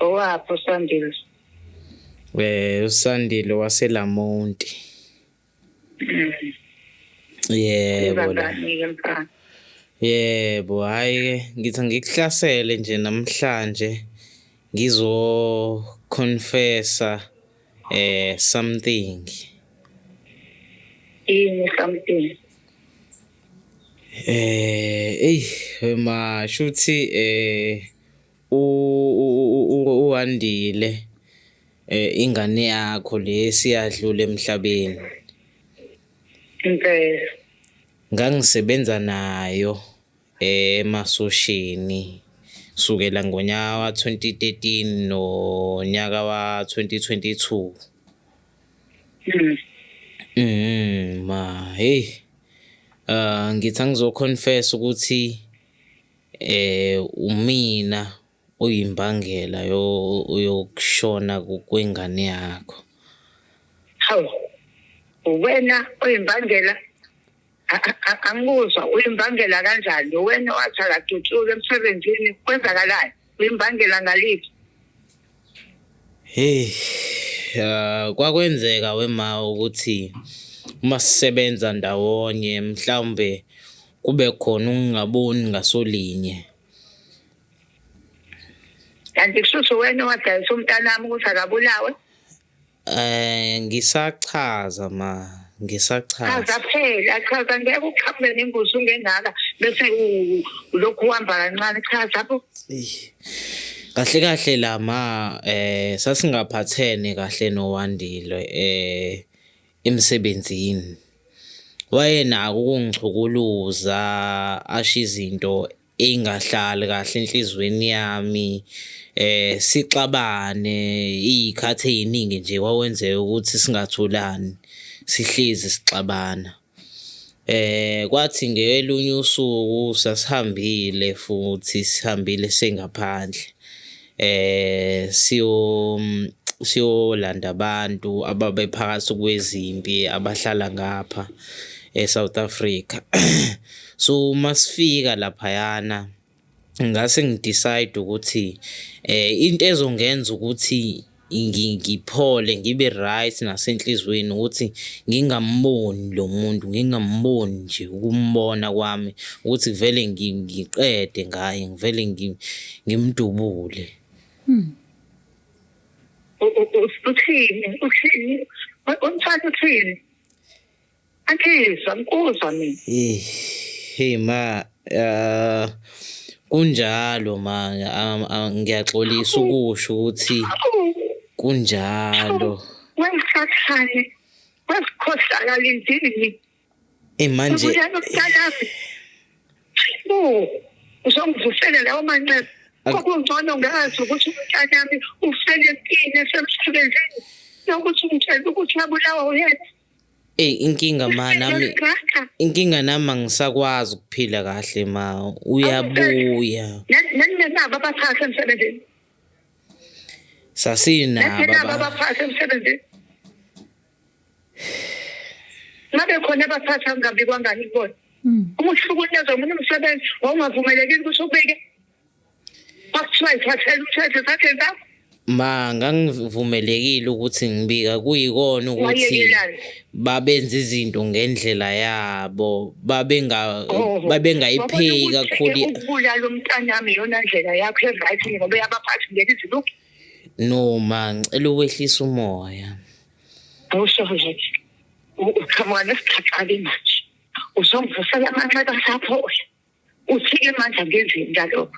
Owapho Sandile? uSandile waseLamonti. Yebo la. Ngizanganike mfana. Yebo, hayi ngithi ngikuhlasele nje namhlanje ngizo confessa something. Yini something? Shuthi uwandile ingane yakho lesiyadlula emhlabeni. Impela. Ngangisebenza nayo emasosheni sukela ngonyaka wa 2013 nonyaka wa 2022. Ngithi ngizoconfess ukuthi umina uyimbangela yokushona kwengane yakho. Hawu. Wena oyimbangela angikuzwa uyimbangela kanjani? Wena wathi akadutshuke emsebenzini kwenzakalayo? Uyimbangela ngalithi? Kwakwenzeka wema ukuthi uma sisebenza ndawonye mhlawumbe kube khona ungaboni ngasolinye. Kanti kusho wena wadayisa umntanami ukuthi akabulawe? Ngisachaza ngisachaza. Chaza phela, chaza ngeke uqhamuke nembuzi ungengaka bese ulokhu uhamba kancane, chaza lapho. Kahle la sasingaphathene kahle noWandile emsebenzini. Wayenako ukungichukuluza asho izinto engahlali kahle enhlizweni yami. Sixabane izikhathi eziningi nje kwawenzeka ukuthi singathulani sihlezi sixabana. Kwathi ngelunye usuku sasihambile futhi sihambile sengaphandle. Siyolanda abantu ababephakathi kwezimpi abahlala ngapha eSouth Africa. So masifika laphayana ngase ngidecide ukuthi into ezongenza ukuthi ngiphole ngibe right nasenhlizweni ukuthi ngingamboni lo muntu, ngingamboni nje ukumbona kwami ukuthi vele ngiqede ngaye, ngivele ngimdubule. Uthini? Umfana uthini? Angizwa ngikuzwa mina. Hey ma, kunjalo ngiyaxolisa ukusho ukuthi kunjalo. Wengisathane, wesikhohlakala indini. Manje uzongivusela lawo manxeba. Kokungcono ngazi ukuthi umntanami ufele empini esemsebenzini. Nokuthi ngitshela ukuthi wabulawa uyena. Inkinga nami angisakwazi ukuphila kahle ma, uyabuya. Nanabo abaphatha emsebenzini. Sasinabo abaphatha emsebenzini. Ngabe khona abaphatha ngabi kwangani kubona? Uma uhlukunyezwa umuntu umsebenzi wawungavumelekile ukuthi ubeke. Bakuthiwa ithathela umthetho sakhe ngapha. Ma ngangivumelekile ukuthi ngibika kuyikona ukuthi babenza izinto ngendlela yabo babengayipheki kakhulu. Ukubulala umntanami yona ndlela yakho eright ngoba yabaphathi ngeke iziluphi. No ma ngicela ukwehlisa umoya. Awusho nje uqhamuka nesikhathi manje. Uzongivusela amanxeba sapho. Uthike manje ngezini ngalokho.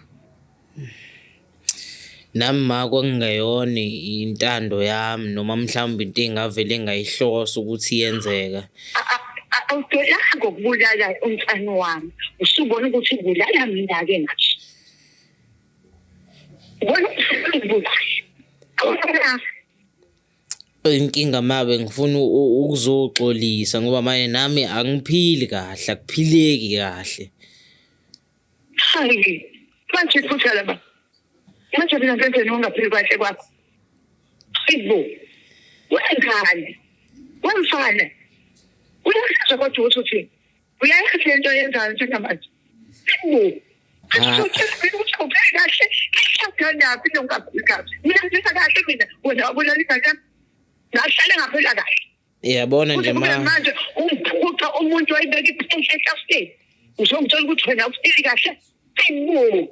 Nami ma kwakungeyona intando yami noma mhlawumbe into engavele ngayihlosa ukuthi iyenzeka. Awudelanga ngokubulala umfana wami. Usubona ukuthi ubulala mina ke ngathi. Bona ubulala. Inkinga mabe ngifuna ukuzoxolisa ngoba manje nami angiphili kahle, akuphileki kahle. Hayi, manje futhi laba. Manje mina ngenzeni ungaphili kahle kwakho? Hayibo. Wengane. Wemfana. Uyasho kodwa uthi uyayazi into yenzayo njengamanje. Hayibo. Kahle. uyathandaphi longaphikazi mina ngifisa kahle mina wena wabulala ingane yami ngahlale ngaphela kahle yabona nje manje umphuca umuntu wayibeka iphenhla etafuleni uzongitshela ukuthi wena ufili kahle hayibo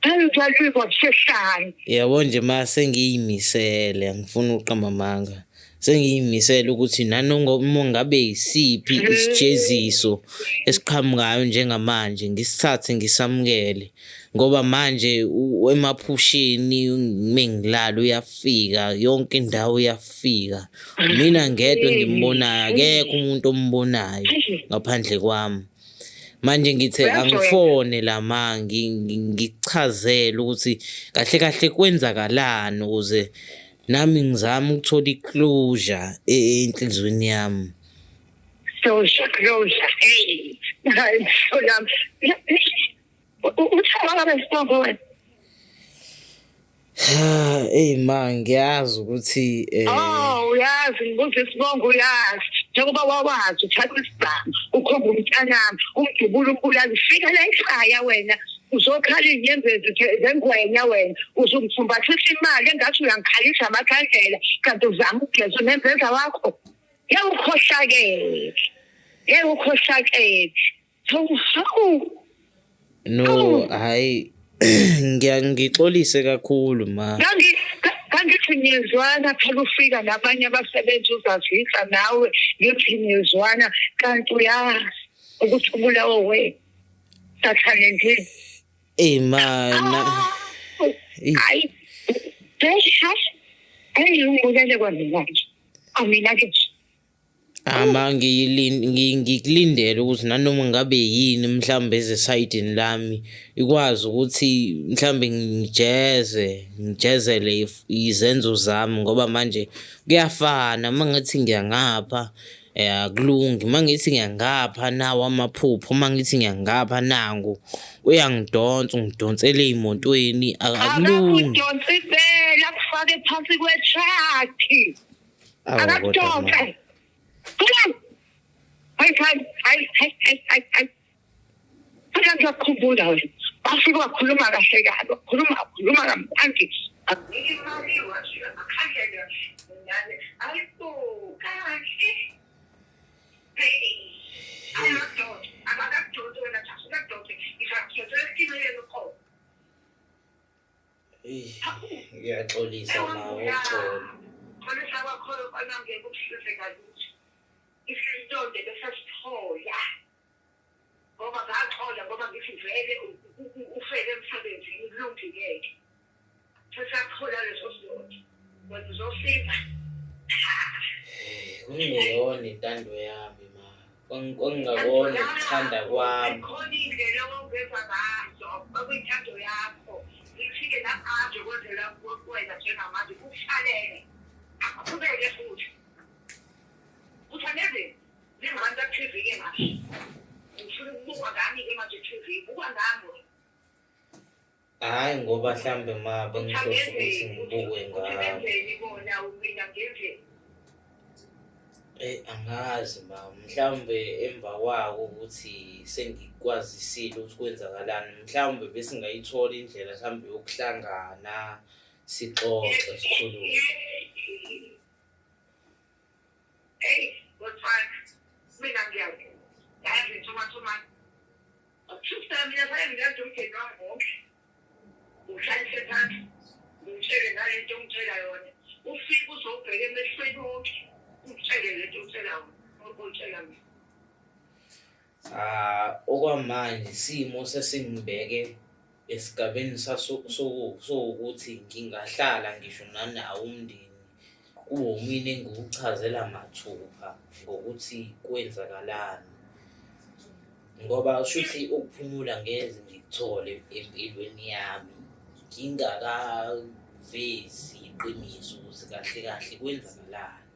angizalwe kwasehlanje yabo nje sengiyimisele angifuni uqamba amanga sengiyimisela ukuthi nanoma ngabe yisiphi isijeziso esiqhamukayo njengamanje ngisithathe ngisamukele ngoba manje emaphusheni mengilala uyafika yonke indawo uyafika mina ngedwa ngimbonayo akekho umuntu ombonayo ngaphandle kwami manje ngithe angifone la ngichazela ukuthi kahle kahle kwenzakalani ukuze nami ngizama ukuthola iclosure enhlizweni yami closure hey solam uthaba besibongo wena ngiyazi ukuthi uyazi ngibuza isibongo uyazi njengoba wawazi uthatha isibhamu ukhomba umntanami umdubula umbulali fika la ekhaya wena uzokhala inyembezi zengwenya wena uzungithumbathisa imali engathi uyangikhalisa amakhandlela kanti uzama ukugeza unembeza wakho yewukhohlakele no hayi ngixolise kakhulu ma kangithi ngizwana phela ufika nabanye abasebenzi uzazisa nawe ngithi ngizwana kanti uyazi ukuthi ubulawo wena sathalentini hayi ngibulele kwamina nje amina ke ngikulindele ukuthi nanoma ngabe yini mhlambe ezesayidini lami ikwazi ukuthi mhlambe ngijezele izenzo zami ngoba manje kuyafana mangithi ngiyangapha akulungi mangithi ngiyangapha nawo amaphupho mangithi ngiyangapha nangu uyangidonsa ungidonsele ezimotweni akulungi akudonsela kufake phansi kwetrakhi akudonsa hayi ngiyakhumbula wena bafike wakhuluma kahle kabi wakhuluma kamnandi imali washila makhandlela ayibuka kahle akakudonsi wena thasukadonsi isakuyozela ikimelelo khona ngiyaxolisa mawo khona sabakhona kwanangeke ukuhlise kalutho isizonde besasithola ngoba ngaxola ngoba ngithi vele ufele emsebenzini kulungileke sesathola leso sizonde wena uzofika kungeyona intando yami ma kwangingabona ukuthanda kwami khona indlela ongeza ngazo okuyintando yakho ngifike namanje kwenzela wena njengamanje kufanele aqhubeke futhi uthandeze njengabantu abathizike manje ngifuna ukubuka ngami-ke manje TV buka ngami hayi ngoba mhlambe ma bengihlose ukuthi ngibuke ngabo bona mina ngenze angazi ma mhlambe emva kwako ukuthi sengikwazisile ukuthi kwenzakalani mhlambe besingayithola indlela mhlambe yokuhlangana sixoxe sikhulume mina ngiyazi yazi nthuma ukushukusa mina fanele ngiyazi umndeni wami wonke uhlalise phansi ngitshele nalento ongitshela yona ufike uzobheka emehlweni wonke ungitshele lento ongitshela yona ongitshela mina okwamanje isimo sesingibeke esigabeni sokuthi ngingahlala ngisho nanawo umndeni kuwo mina engiwuchazela mathupha ngokuthi kwenzakalani ngoba shuthi ukuphumula ngeze ngikuthole empilweni yami ngingakavezi iqiniso ukuthi kahle kahle kwenzakalani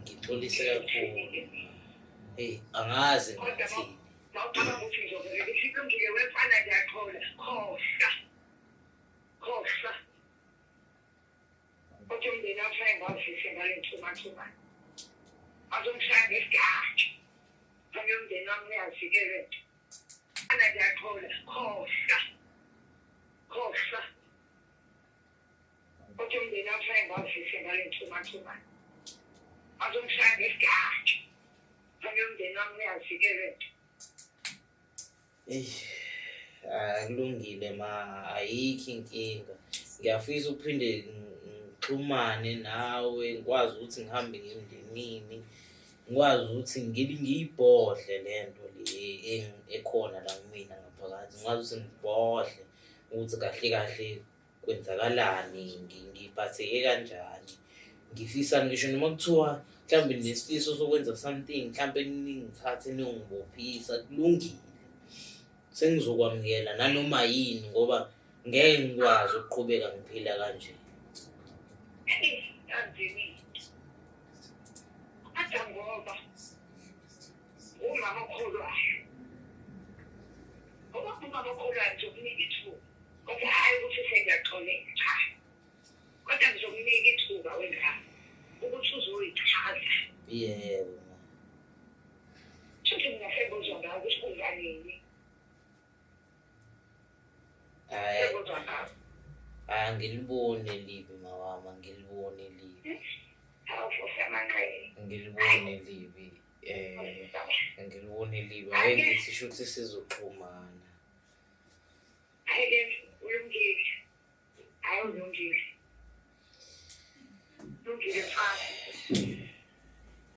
ngixolise kakhulu angazi ngathini Mawucabanga ukuthi ngizovele isiqingile wefana ngiyathola khohlwa kodwa umndeni awushaye ngawufise ngale nthuma azongishaya ngesigadi fanele umndeni wami uyazike khohlwa kodwa umndeni awushaya ngazise ngale nthuma azongishaya ngesigaba kanye umndeni wami uyazivikele Kulungile ma, ayikho inkinga. Ngiyafisa uphinde ngixhumane nawe, ngikwazi ukuthi ngihambe ngemndenini, ngikwazi ukuthi ngiyibhodle le nto le ekhona la kumina ngaphakathi. Ngikwazi ukuthi ngibhodle ukuthi kahle kahle kwenzakalani, ngiphatheke kanjani, ngifisani. Ngisho noma kuthiwa mhlawumbe nesifiso sokwenza something, mhlawumbe ningithathe niyongibophisa, kulungile. Sengizokwamukela nanoma yini ngoba ngeke ngikwazi ukuqhubeka ngiphila kanje. Anjini athi ngoba umama okholwayo umama okholwayo ngizokunika ithuba kodwa hayi ukuthi sengiyaxoleka cha kodwa ngizokunika ithuba wengane ukuthi uzoyichaza Yebo. futhi ngingahebuzwa ngayo ukuthi kunganini Ngilibone libi mawama, ngilibone libi. Ngilibone libi. Ngilibone libi. Ake ngithi shuthi sizoxhumana. Ulungile. Hayi ulungile. Ulungile mfana.